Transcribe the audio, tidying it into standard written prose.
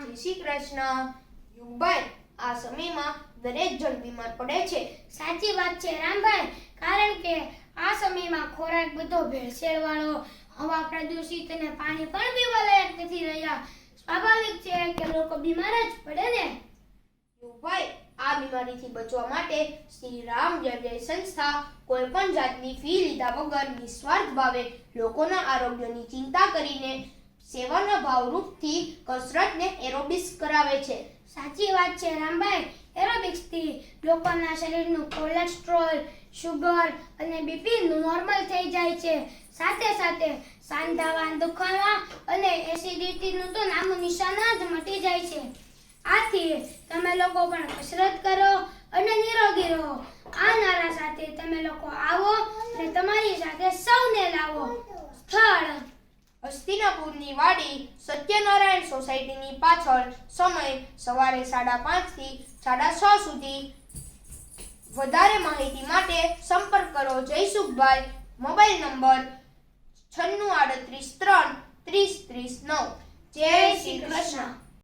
જય શ્રી કૃષ્ણ. યુગભાઈ, આ સમયમાં દરેક જણ બીમાર પડે છે. સાચી વાત છે રામભાઈ, કારણ કે આ સમયમાં ખોરાક બધો ભેળસેળવાળો, હવા પ્રદૂષિત અને પાણી પણ પીવા લાયક નથી રહ્યા. સ્વાભાવિક છે કે લોકો બીમાર જ પડે ને. યુગભાઈ, આ બીમારીથી બચવા માટે શ્રી રામ જય સંસ્થા કોઈ પણ જાતની ફી લીધા વગર નિસ્વાર્થ ભાવે લોકોના આરોગ્યની ચિંતા કરીને સેવાના ભાવરૂપથી કસરતને એરોબિક્સ કરાવે છે. સાચી વાત છે રામભાઈ, એરોબિક્સથી લોકોના શરીરનું કોલેસ્ટ્રોલ, શુગર અને બીપી નોર્મલ થઈ જાય છે. સાથે સાથે સાંધાવાન દુખાવા અને એસિડિટીનું તો નામું નિશાન જ મટી જાય છે. આથી તમે લોકો પણ કસરત કરો અને નિરોગી રહો. આ નારા સાથે તમે લોકો આવો અને તમારી સાથે સૌને લાવો. સ્થળ હસ્તિનાપુરની વાડી, સત્યનારાયણ સોસાયટીની પાછળ. સમય સવારે 5:30 થી 6:30 સુધી. વધારે માહિતી માટે સંપર્ક કરો જયસુખભાઈ. Mobile number 9638 3 30 39. જય શ્રી કૃષ્ણ.